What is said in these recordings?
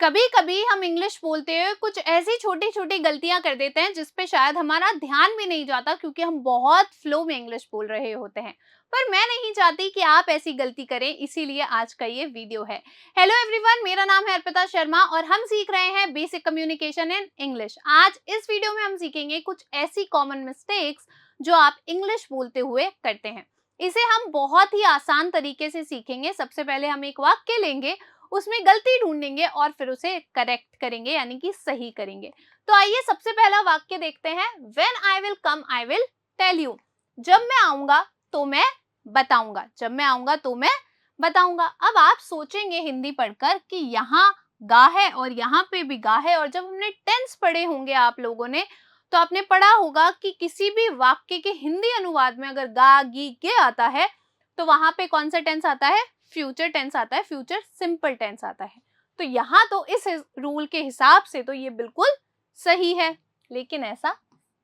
कभी कभी हम इंग्लिश बोलते हुए कुछ ऐसी छोटी छोटी गलतियां कर देते हैं जिस पे शायद हमारा ध्यान भी नहीं जाता, क्योंकि हम बहुत फ्लो में इंग्लिश बोल रहे होते हैं। पर मैं नहीं चाहती कि आप ऐसी गलती करें, इसीलिए आज का ये वीडियो है। हेलो एवरीवन, मेरा नाम है अर्पिता शर्मा और हम सीख रहे हैं बेसिक कम्युनिकेशन इन इंग्लिश। आज इस वीडियो में हम सीखेंगे कुछ ऐसी कॉमन मिस्टेक्स जो आप इंग्लिश बोलते हुए करते हैं। इसे हम बहुत ही आसान तरीके से सीखेंगे। सबसे पहले हम एक वाक्य लेंगे, उसमें गलती ढूंढेंगे और फिर उसे करेक्ट करेंगे, यानी कि सही करेंगे। तो आइए सबसे पहला वाक्य देखते हैं। When I will come, I will tell you। जब मैं आऊंगा तो मैं बताऊंगा। जब मैं आऊंगा तो मैं बताऊंगा। अब आप सोचेंगे हिंदी पढ़कर कि यहाँ गा है और यहाँ पे भी गा है, और जब हमने टेंस पढ़े होंगे आप लोगों ने, तो आपने पढ़ा होगा कि किसी भी वाक्य के हिंदी अनुवाद में अगर गा गी के आता है तो वहां पे कौन सा टेंस आता है? फ्यूचर टेंस आता है, फ्यूचर सिंपल टेंस आता है। तो यहाँ तो इस रूल के हिसाब से तो ये बिल्कुल सही है, लेकिन ऐसा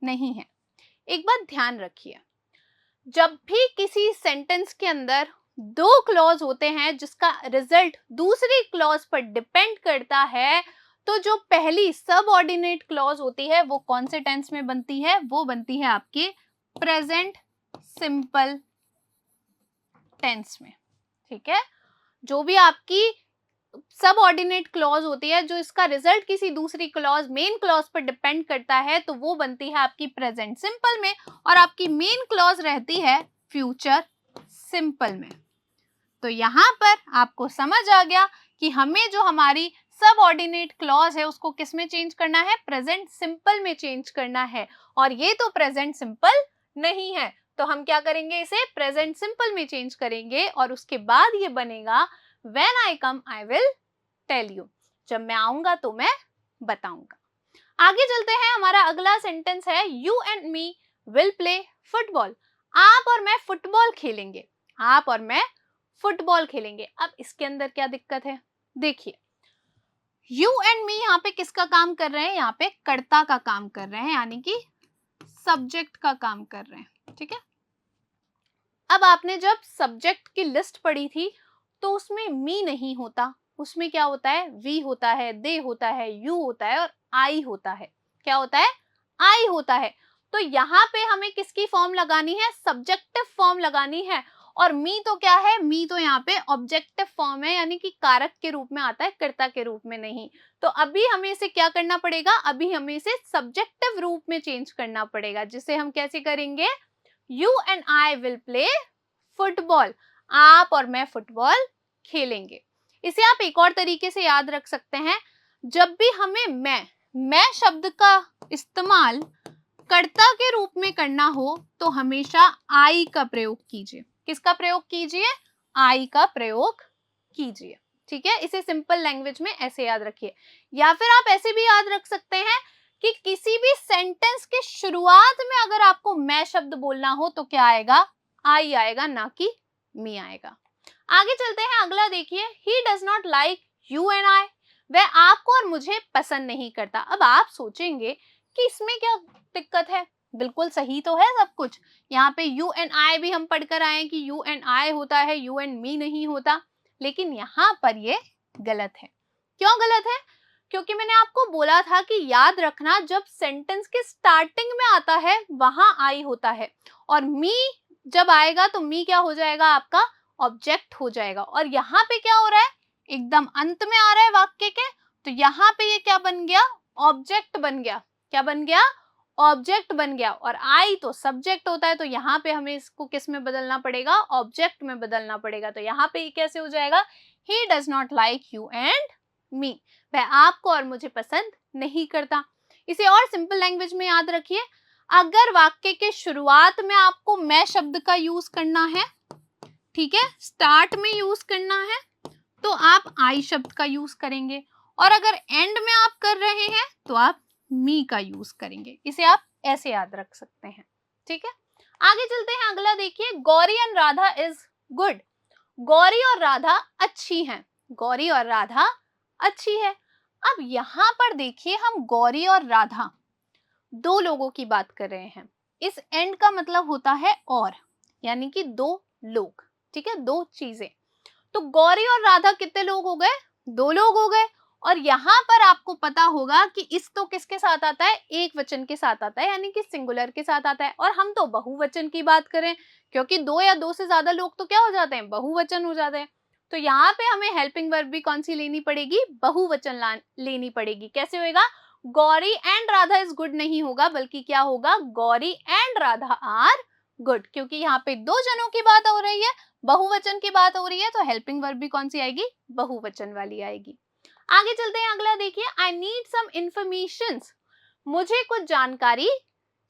नहीं है। एक बात ध्यान रखिए, जब भी किसी सेंटेंस के अंदर दो क्लॉज होते हैं जिसका रिजल्ट दूसरी क्लॉज पर डिपेंड करता है, तो जो पहली सबऑर्डिनेट क्लॉज होती है वो कौन से टेंस में बनती है? वो बनती है आपके प्रेजेंट सिंपल टेंस में। ठीक है, जो भी आपकी सबऑर्डिनेट क्लॉज होती है, जो इसका रिजल्ट किसी दूसरी क्लॉज मेन क्लॉज पर डिपेंड करता है, तो वो बनती है आपकी प्रेजेंट सिंपल में, और आपकी मेन क्लॉज रहती है फ्यूचर सिंपल में। तो यहाँ पर आपको समझ आ गया कि हमें जो हमारी सबऑर्डिनेट क्लॉज है उसको किस में चेंज करना है? प्रेजेंट सिंपल में चेंज करना है। और ये तो प्रेजेंट सिंपल नहीं है, तो हम क्या करेंगे? इसे प्रेजेंट सिंपल में चेंज करेंगे और उसके बाद ये बनेगा When I come, I will tell you। जब मैं आऊंगा तो मैं बताऊंगा। आगे चलते हैं, हमारा अगला सेंटेंस है You and me will play football। आप और मैं फुटबॉल खेलेंगे। आप और मैं फुटबॉल खेलेंगे। अब इसके अंदर क्या दिक्कत है? देखिए, You and me यहाँ पे किसका काम कर रहे हैं? यहाँ पे कर्ता का काम कर रहे हैं, यानी कि सब्जेक्ट का काम कर रहे हैं। ठीक है, अब आपने जब सब्जेक्ट की लिस्ट पढ़ी थी तो उसमें मी नहीं होता, उसमें क्या होता है? वी होता है, दे होता है, यू होता है और आई होता है। क्या होता है? आई होता है। तो यहाँ पे हमें किसकी फॉर्म लगानी है? सब्जेक्टिव फॉर्म लगानी है। और मी तो क्या है? मी तो यहाँ पे ऑब्जेक्टिव फॉर्म है, यानी कि कारक के रूप में आता है, कर्ता के रूप में नहीं। तो अभी हमें इसे क्या करना पड़ेगा? अभी हमें इसे सब्जेक्टिव रूप में चेंज करना पड़ेगा, जिसे हम कैसे करेंगे? You and I will play football. आप और मैं फुटबॉल खेलेंगे। इसे आप एक और तरीके से याद रख सकते हैं, जब भी हमें मैं शब्द का इस्तेमाल कर्ता के रूप में करना हो तो हमेशा आई का प्रयोग कीजिए। किसका प्रयोग कीजिए? आई का प्रयोग कीजिए। ठीक है, इसे सिंपल लैंग्वेज में ऐसे याद रखिए। या फिर आप ऐसे भी याद रख सकते हैं कि किसी भी सेंटेंस के शुरुआत में अगर आपको मैं शब्द बोलना हो तो क्या आएगा? आई आएगा, ना कि मी आएगा। आगे चलते हैं, अगला देखिए। He does not like you and I। वह आपको और मुझे पसंद नहीं करता। अब आप सोचेंगे कि इसमें क्या दिक्कत है? बिल्कुल सही तो है सब कुछ। यहाँ पे यू एंड आई भी हम पढ़कर आए कि यू एंड आई होता है, यू एंड मी नहीं होता। लेकिन यहाँ पर ये गलत है। क्यों गलत है? क्योंकि मैंने आपको बोला था कि याद रखना, जब सेंटेंस के स्टार्टिंग में आता है वहां आई होता है, और मी जब आएगा तो मी क्या हो जाएगा? आपका ऑब्जेक्ट हो जाएगा। और यहाँ पे क्या हो रहा है? एकदम अंत में आ रहा है वाक्य के, तो यहाँ पे ये क्या बन गया? ऑब्जेक्ट बन गया। क्या बन गया? ऑब्जेक्ट बन गया। और आई तो सब्जेक्ट होता है, तो यहाँ पे हमें इसको किस में बदलना पड़ेगा? ऑब्जेक्ट में बदलना पड़ेगा। तो यहाँ पे ये कैसे हो जाएगा? He does not like you and me. वह आपको और मुझे पसंद नहीं करता। इसे और सिंपल लैंग्वेज में याद रखिए, अगर वाक्य के शुरुआत में आपको मैं शब्द का यूज करना है, ठीक है, स्टार्ट में यूज करना है, तो आप आई शब्द का यूज करेंगे, और अगर एंड में आप कर रहे हैं तो आप मी का यूज करेंगे। इसे आप ऐसे याद रख सकते हैं। ठीक है, आगे चलते हैं, अगला देखिए। Gauri and Radha is good. Gauri और राधा अच्छी हैं। गौरी और राधा अच्छी है। अब यहाँ पर देखिए, हम गौरी और राधा दो लोगों की बात कर रहे हैं। इस एंड का मतलब होता है और, यानी कि दो लोग। ठीक है, दो चीजें। तो गौरी और राधा कितने लोग हो गए? दो लोग हो गए। और यहाँ पर आपको पता होगा कि इस तो किसके साथ आता है, एक वचन के साथ आता है, यानी कि सिंगुलर के साथ आता है। और हम तो बहुवचन की बात करें, क्योंकि दो या दो से ज्यादा लोग तो क्या हो जाते हैं, बहुवचन हो जाते हैं। तो यहाँ पे हमें हेल्पिंग वर्ब भी कौन सी लेनी पड़ेगी, बहुवचन लेनी पड़ेगी। कैसे होएगा, Gauri and Radha is good नहीं होगा, बल्कि क्या होगा, Gauri and Radha are good, क्योंकि यहाँ पे दो जनों की बात हो रही है, बहुवचन की बात हो रही है, तो हेल्पिंग वर्ब भी कौन सी आएगी, बहुवचन वाली आएगी। आगे चलते हैं, अगला देखिए, आई नीड सम इंफॉर्मेशन, मुझे कुछ जानकारी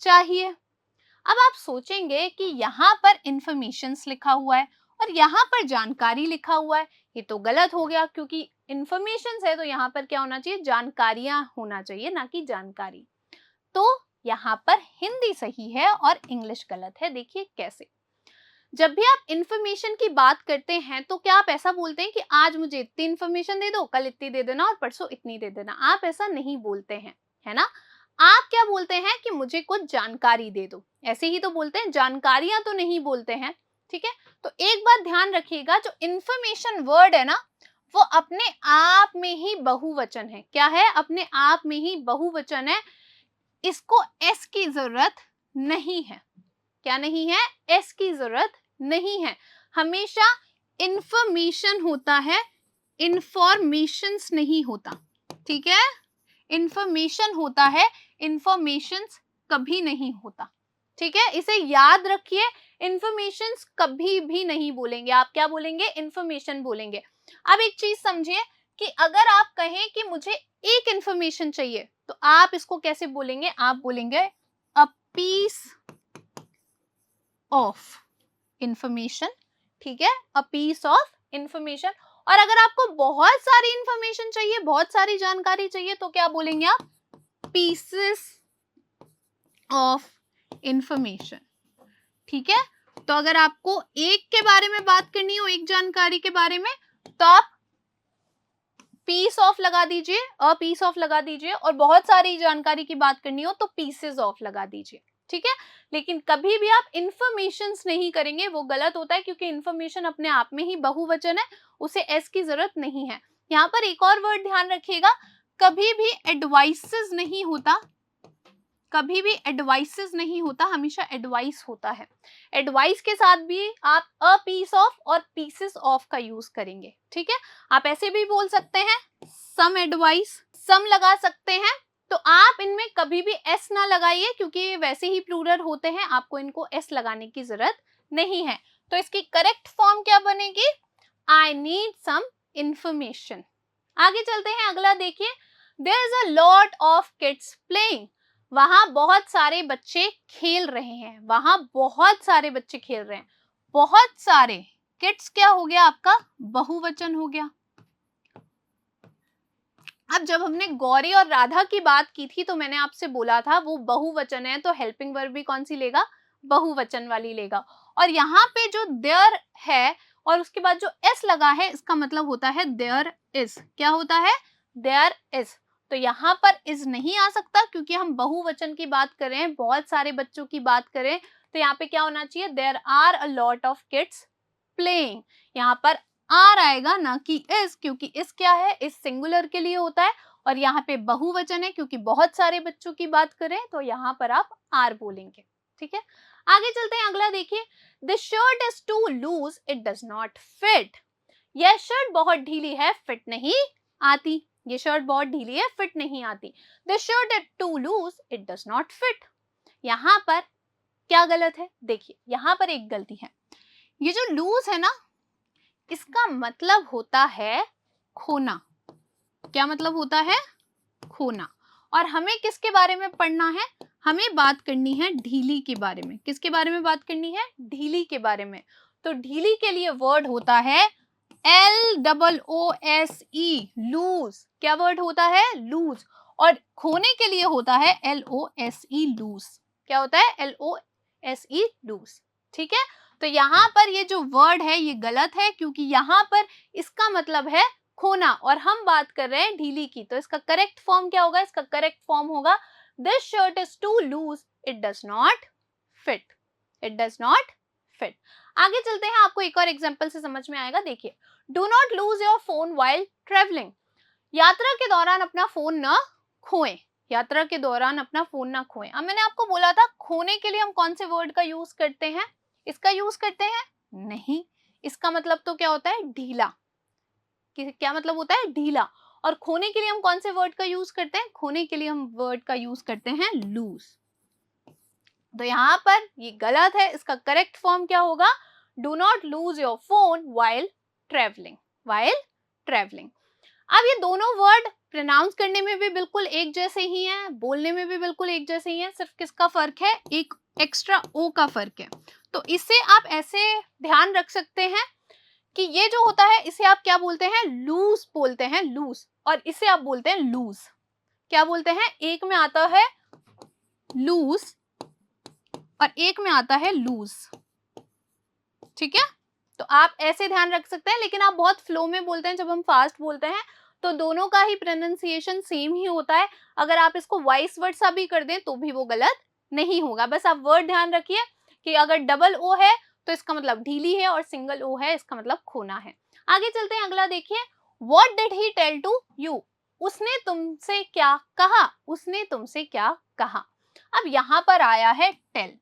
चाहिए। अब आप सोचेंगे कि यहाँ पर इंफॉर्मेशन लिखा हुआ है और यहाँ पर जानकारी लिखा हुआ है, ये तो गलत हो गया, क्योंकि इंफॉर्मेशन है तो यहाँ पर क्या होना चाहिए, जानकारियां होना चाहिए, ना कि जानकारी। तो यहाँ पर हिंदी सही है और इंग्लिश गलत है। देखिए कैसे, जब भी आप इंफॉर्मेशन की बात करते हैं तो क्या आप ऐसा बोलते हैं कि आज मुझे इतनी इंफॉर्मेशन दे दो, कल इतनी दे देना और परसों इतनी दे देना, आप ऐसा नहीं बोलते हैं, है ना। आप क्या बोलते हैं कि मुझे कुछ जानकारी दे दो, ऐसे ही तो बोलते हैं, जानकारियां तो नहीं बोलते हैं। ठीक है, तो एक बात ध्यान रखिएगा, जो इंफॉर्मेशन वर्ड है ना, वो अपने आप में ही बहुवचन है। क्या है, अपने आप में ही बहुवचन है, इसको एस की जरूरत नहीं है। क्या नहीं है, एस की जरूरत नहीं है। हमेशा इंफॉर्मेशन होता है, इंफॉर्मेशंस नहीं होता। ठीक है, इंफॉर्मेशन होता है, इंफॉर्मेशंस कभी नहीं होता। ठीक है, इसे याद रखिए, इंफॉर्मेशंस कभी भी नहीं बोलेंगे आप, क्या बोलेंगे, इंफॉर्मेशन बोलेंगे। अब एक चीज समझिए कि अगर आप कहें कि मुझे एक इंफॉर्मेशन चाहिए, तो आप इसको कैसे बोलेंगे, आप बोलेंगे अ पीस ऑफ इंफॉर्मेशन। ठीक है, अ पीस ऑफ इंफॉर्मेशन। और अगर आपको बहुत सारी इंफॉर्मेशन चाहिए, बहुत सारी जानकारी चाहिए, तो क्या बोलेंगे आप, पीसेस ऑफ इंफॉर्मेशन। ठीक है, तो अगर आपको एक के बारे में बात करनी हो, एक जानकारी के बारे में, तो आप पीस ऑफ लगा दीजिए, अ पीस ऑफ लगा दीजिए, और बहुत सारी जानकारी की बात करनी हो तो पीसेस ऑफ लगा दीजिए। ठीक है, लेकिन कभी भी आप इंफॉर्मेशन नहीं करेंगे, वो गलत होता है, क्योंकि इंफॉर्मेशन अपने आप में ही बहुवचन है, उसे एस की जरूरत नहीं है। यहाँ पर एक और वर्ड ध्यान रखिएगा, कभी भी एडवाइसेस नहीं होता, कभी भी एडवाइसेस नहीं होता, हमेशा एडवाइस होता है। एडवाइस के साथ भी आप अ पीस ऑफ और पीसेस ऑफ का यूज करेंगे। ठीक है, आप ऐसे भी बोल सकते हैं, सम एडवाइस, सम लगा सकते हैं। तो आप इनमें कभी भी एस ना लगाइए, क्योंकि ये वैसे ही प्लूरल होते हैं, आपको इनको एस लगाने की जरूरत नहीं है। तो इसकी करेक्ट फॉर्म क्या बनेगी, आई नीड सम इंफॉर्मेशन। आगे चलते हैं, अगला देखिए, there is a lot of kids playing, वहां बहुत सारे बच्चे खेल रहे हैं, वहां बहुत सारे बच्चे खेल रहे हैं। बहुत सारे, किड्स क्या हो गया आपका, बहुवचन हो गया। अब जब हमने गौरी और राधा की बात की थी, तो मैंने आपसे बोला था वो बहुवचन है, तो हेल्पिंग वर्ब भी कौन सी लेगा, बहुवचन वाली लेगा। और यहाँ पे जो देयर है और उसके बाद जो एस लगा है, इसका मतलब होता है देयर इज। क्या होता है, देयर इज। तो यहाँ पर इज नहीं आ सकता, क्योंकि हम बहुवचन की बात कर रहे हैं, बहुत सारे बच्चों की बात करें, तो यहाँ पे क्या होना चाहिए, there are a lot of kids playing. यहाँ पर आर आएगा, ना कि इस, क्योंकि इस क्या है, इस सिंगुलर के लिए होता है, और यहाँ पे बहुवचन है, क्योंकि बहुत सारे बच्चों की बात करें, तो यहाँ पर आप आर बोलेंगे। ठीक है, आगे चलते हैं, अगला देखिए, this shirt is too loose, it does not fit. यह शर्ट बहुत ढीली है, फिट नहीं आती। ये शर्ट बहुत ढीली है, फिट नहीं आती। This shirt is too loose, it does not fit. यहाँ पर क्या गलत है, देखिए यहाँ पर एक गलती है। ये जो लूज है ना, इसका मतलब होता है खोना। क्या मतलब होता है, खोना। और हमें किसके बारे में पढ़ना है, हमें बात करनी है ढीली के बारे में। किसके बारे में बात करनी है, ढीली के बारे में। तो ढीली के लिए वर्ड होता है LOOSE, लूज। क्या वर्ड होता है, लूज। और खोने के लिए होता है LOSE, लूज। क्या होता है, LOSE, लूज। ठीक है, तो यहाँ पर ये जो वर्ड है ये गलत है, क्योंकि यहाँ पर इसका मतलब है खोना, और हम बात कर रहे हैं ढीली की। तो इसका करेक्ट फॉर्म क्या होगा, इसका करेक्ट फॉर्म होगा, this shirt is too loose, it does not fit. It does not fit. आगे चलते हैं, आपको एक और एग्जांपल से समझ में आएगा। देखिए, do not lose your phone while travelling. यात्रा के दौरान अपना फोन न खोएं। यात्रा के दौरान अपना फोन ना खोएं। अब मैंने आपको बोला था खोने के लिए हम कौन से वर्ड का यूज करते हैं? इसका यूज करते हैं? नहीं। इसका मतलब तो क्या होता है? ढीला। क्या मतलब होता है? ढीला। और खोने के लिए हम कौन से वर्ड का यूज करते हैं? खोने के लिए हम वर्ड का यूज करते हैं लूज। तो यहाँ पर ये गलत है। इसका करेक्ट फॉर्म क्या होगा? Do not lose your phone while travelling. While travelling. अब ये दोनों वर्ड प्रोनाउंस करने में भी बिल्कुल एक जैसे ही हैं, बोलने में भी बिल्कुल एक जैसे ही हैं, सिर्फ किसका फर्क है? एक एक्स्ट्रा ओ का फर्क है। तो इससे आप ऐसे ध्यान रख सकते हैं कि ये जो होता है इसे आप क्या बोलते हैं? लूज बोलते हैं, लूज। और इसे आप बोलते हैं लूज। क्या बोलते हैं? एक में आता है लूज और एक में आता है लूज। ठीक है, तो आप ऐसे ध्यान रख सकते हैं। लेकिन आप बहुत फ्लो में बोलते हैं, जब हम फास्ट बोलते हैं तो दोनों का ही प्रोनाउंसिएशन सेम ही होता है। अगर आप इसको वाइस वर्सा भी कर दें तो भी वो गलत नहीं होगा। बस आप वर्ड ध्यान रखिए कि अगर डबल ओ है तो इसका मतलब ढीली है और सिंगल ओ है इसका मतलब खोना है। आगे चलते हैं, अगला देखिए। What did he tell to you? उसने तुमसे क्या कहा? उसने तुमसे क्या कहा? अब यहाँ पर आया है टेल।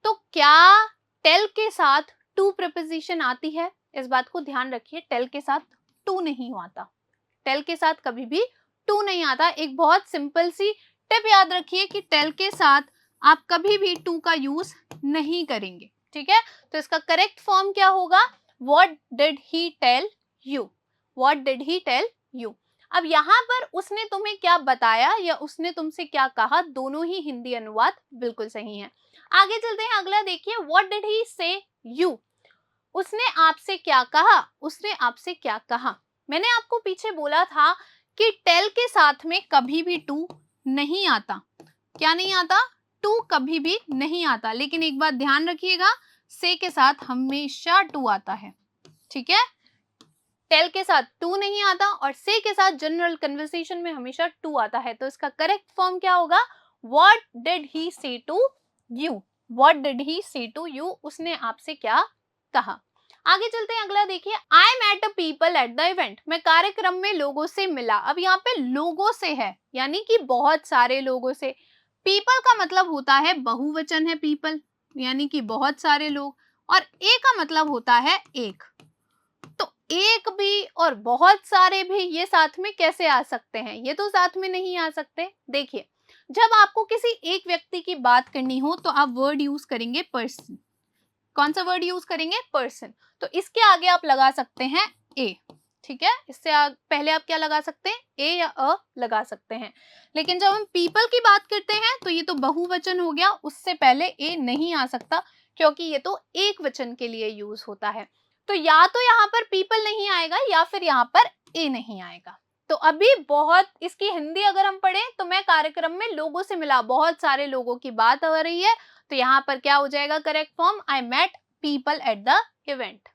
तो क्या टेल के साथ टू प्रपोजिशन आती है? इस बात को ध्यान रखिए, टेल के साथ टू नहीं आता। टेल के साथ कभी भी टू नहीं आता। एक बहुत सिंपल सी टिप याद रखिए कि टेल के साथ आप कभी भी टू का यूज नहीं करेंगे। ठीक है, तो इसका करेक्ट फॉर्म क्या होगा? What did he tell you? What did he tell you? अब यहाँ पर उसने तुम्हें क्या बताया या उसने तुमसे क्या कहा, दोनों ही हिंदी अनुवाद बिल्कुल सही है। आगे चलते हैं, अगला देखिए। What did he say you? उसने आपसे क्या कहा? उसने आपसे क्या कहा? मैंने आपको पीछे बोला था कि टेल के साथ में कभी भी टू नहीं आता। क्या नहीं आता? टू कभी भी नहीं आता। लेकिन एक बात ध्यान रखिएगा, से के साथ हमेशा टू आता है। ठीक है, टेल के साथ टू नहीं आता और से के साथ जनरल कन्वर्सेशन में हमेशा टू आता है। तो इसका करेक्ट फॉर्म क्या होगा? What did he say to you? What did he say to you? उसने आपसे क्या कहा? आगे चलते हैं, अगला देखिए। I met a people at the event. मैं कार्यक्रम में लोगों से मिला। अब यहाँ पे लोगों से है, यानी कि बहुत सारे लोगों से। पीपल का मतलब होता है बहुवचन है पीपल, यानी कि बहुत सारे लोग। और ए का मतलब होता है एक। तो एक भी और बहुत सारे भी ये साथ में कैसे आ सकते हैं? ये तो साथ में नहीं आ सकते। देखिए, जब आपको किसी एक व्यक्ति की बात करनी हो तो आप वर्ड यूज करेंगे पर्सन। कौन सा वर्ड यूज करेंगे? पर्सन। तो इसके आगे आप लगा सकते हैं ए। ठीक है, इससे पहले आप क्या लगा सकते हैं? ए या अ लगा सकते हैं। लेकिन जब हम पीपल की बात करते हैं तो ये तो बहुवचन हो गया, उससे पहले ए नहीं आ सकता क्योंकि ये तो एक वचन के लिए यूज होता है। तो या तो यहाँ पर पीपल नहीं आएगा या फिर यहाँ पर ए नहीं आएगा। तो अभी बहुत इसकी हिंदी अगर हम पढ़ें तो मैं कार्यक्रम में लोगों से मिला, बहुत सारे लोगों की बात हो रही है। तो यहाँ पर क्या हो जाएगा correct form? I met people at the event.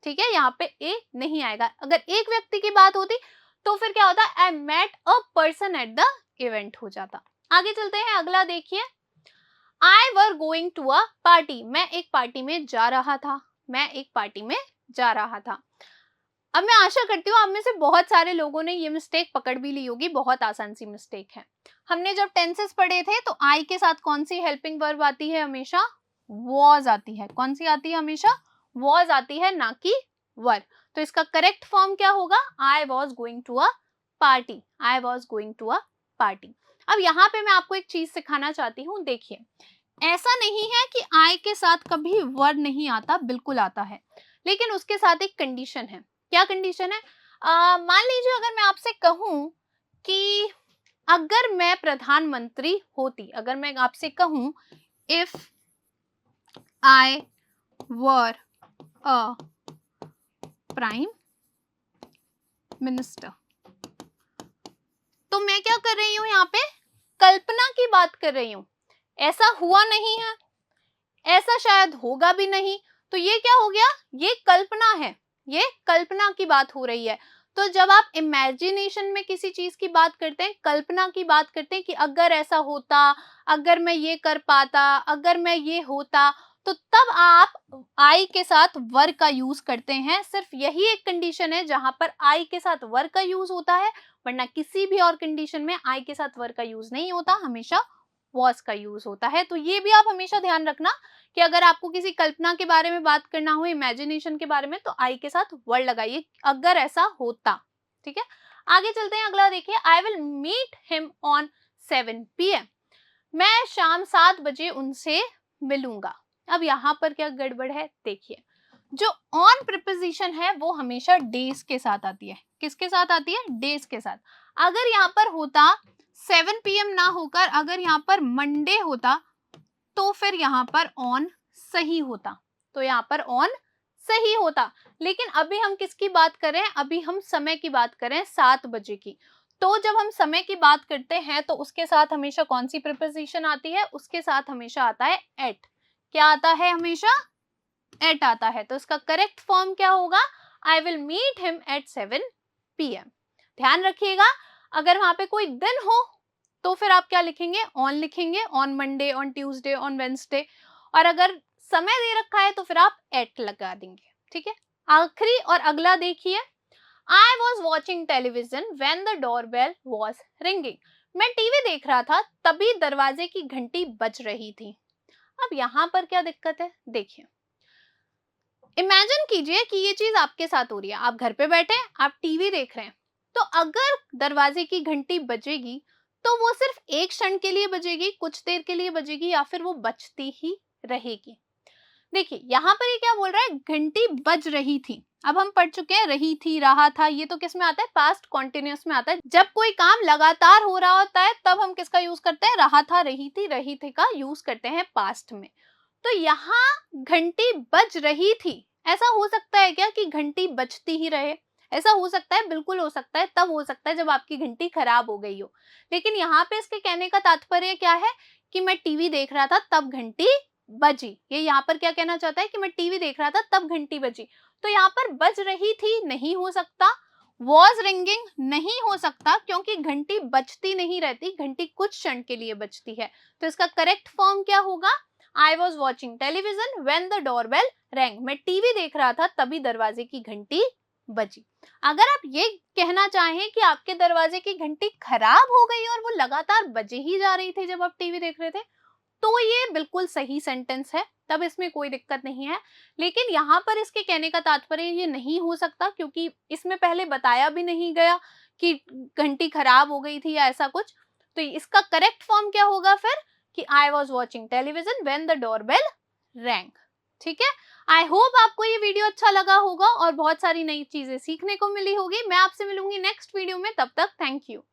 ठीक है, यहाँ पे ए नहीं आएगा। अगर एक व्यक्ति की बात होती तो फिर क्या होता? I met a person at the event हो जाता। आगे चलते हैं, अगला देखिए। I were going to a party. मैं एक पार्टी में जा रहा था। मैं एक पार्टी में जा रहा था। अब मैं आशा करती हूँ आप में से बहुत सारे लोगों ने ये मिस्टेक पकड़ भी ली होगी। बहुत आसान सी मिस्टेक है। हमने जब टेंसेस पढ़े थे तो आई के साथ कौन सी हेल्पिंग वर्ब आती है? हमेशा वॉज आती है। कौन सी आती है? हमेशा वॉज आती है, ना कि वर। तो इसका करेक्ट फॉर्म क्या होगा? I was going to a party. I was going to a party. अब यहाँ पे मैं आपको एक चीज सिखाना चाहती हूँ। देखिए, ऐसा नहीं है कि आई के साथ कभी वर नहीं आता, बिल्कुल आता है। लेकिन उसके साथ एक कंडीशन है। क्या कंडीशन है? मान लीजिए अगर मैं आपसे कहूं कि अगर मैं प्रधानमंत्री होती, अगर मैं आपसे कहूं if I were a prime minister, तो मैं क्या कर रही हूं? यहाँ पे कल्पना की बात कर रही हूं। ऐसा हुआ नहीं है, ऐसा शायद होगा भी नहीं। तो ये क्या हो गया? ये कल्पना है, ये कल्पना की बात हो रही है। तो जब आप इमेजिनेशन में किसी चीज की बात करते हैं, कल्पना की बात करते हैं कि अगर ऐसा होता, अगर मैं ये कर पाता, अगर मैं ये होता, तो तब आप आई के साथ वर का यूज करते हैं। सिर्फ यही एक कंडीशन है जहां पर आई के साथ वर का यूज होता है, वरना किसी भी और कंडीशन में आई के साथ वर का यूज नहीं होता, हमेशा वॉज का यूज होता है। तो ये भी आप हमेशा ध्यान रखना कि अगर आपको किसी कल्पना के बारे में बात करना हो, इमेजिनेशन के बारे में, तो आई के साथ वर लगाइए अगर ऐसा होता। ठीक है, आगे चलते हैं। अगला देखिए, I will meet him on 7 PM। मैं शाम 7 बजे उनसे मिलूंगा। अब यहाँ पर क्या गड़बड़ है, देखिए, जो ऑन प्रिपोजिशन है वो हमेशा डेज के साथ आती है। किसके साथ आती है? डेज के साथ। अगर यहाँ पर होता 7 PM ना होकर अगर यहाँ पर मंडे होता तो फिर यहाँ पर ऑन सही होता, तो यहाँ पर ऑन सही होता। लेकिन अभी हम किसकी बात कर रहे हैं? अभी हम समय की बात कर रहे हैं, 7 बजे की। तो जब हम समय की बात करते हैं तो उसके साथ हमेशा कौन सी प्रिपोजिशन आती है? उसके साथ हमेशा आता है एट। क्या आता है? हमेशा एट आता है। तो इसका करेक्ट फॉर्म क्या होगा? I will meet him at 7 PM। ध्यान रखिएगा, अगर वहां पे कोई दिन हो तो फिर आप क्या लिखेंगे? ऑन लिखेंगे, on Monday, on Tuesday, on Wednesday. और अगर समय दे रखा है तो फिर आप एट लगा देंगे। ठीक है, आखिरी और अगला देखिए, I was watching television when the doorbell was ringing। मैं टीवी देख रहा था तभी दरवाजे की घंटी बज रही थी। अब यहाँ पर क्या दिक्कत है? देखिए, इमेजिन कीजिए कि ये चीज आपके साथ हो रही है, आप घर पे बैठे हैं, आप टीवी देख रहे हैं, तो अगर दरवाजे की घंटी बजेगी तो वो सिर्फ एक क्षण के लिए बजेगी, कुछ देर के लिए बजेगी, या फिर वो बजती ही रहेगी। देखिए यहाँ पर ये क्या बोल रहा है? घंटी बज रही थी। अब हम पढ़ चुके हैं रही थी, रहा था, ये तो किस में आता है? पास्ट कॉन्टिन्यूअस में आता है। जब कोई काम लगातार हो रहा होता है तब हम किसका यूज करते हैं? रहा था, रही थी का यूज करते हैं पास्ट में। तो यहाँ घंटी बज रही थी, ऐसा हो सकता है क्या कि घंटी बजती ही रहे? ऐसा हो सकता है, बिल्कुल हो सकता है। तब हो सकता है जब आपकी घंटी खराब हो गई हो। लेकिन यहाँ पे इसके कहने का तात्पर्य क्या है कि मैं टीवी देख रहा था तब घंटी बजी। ये यहाँ पर क्या कहना चाहता है कि मैं टीवी देख रहा था तब घंटी बजी। तो यहाँ पर बज रही थी नहीं हो सकता, वॉज रिंगिंग नहीं हो सकता, क्योंकि घंटी बजती नहीं रहती, घंटी कुछ क्षण के लिए बजती है। तो इसका करेक्ट फॉर्म क्या होगा? I was watching television when the doorbell wrong. मैं टीवी देख रहा था तभी दरवाजे की घंटी बजी। अगर आप ये कहना चाहें कि आपके दरवाजे की घंटी खराब हो गई और वो लगातार बजे ही जा रही थी जब आप टीवी देख रहे थे, तो ये बिल्कुल सही सेंटेंस है, तब इसमें कोई दिक्कत नहीं है। लेकिन यहाँ पर इसके कहने का तात्पर्य ये नहीं हो सकता, क्योंकि इसमें पहले बताया भी नहीं गया कि घंटी खराब हो गई थी या ऐसा कुछ। तो इसका करेक्ट फॉर्म क्या होगा फिर? कि I was watching television when the doorbell wrong. ठीक है, आई होप आपको ये वीडियो अच्छा लगा होगा और बहुत सारी नई चीजें सीखने को मिली होगी। मैं आपसे मिलूंगी नेक्स्ट वीडियो में, तब तक थैंक यू।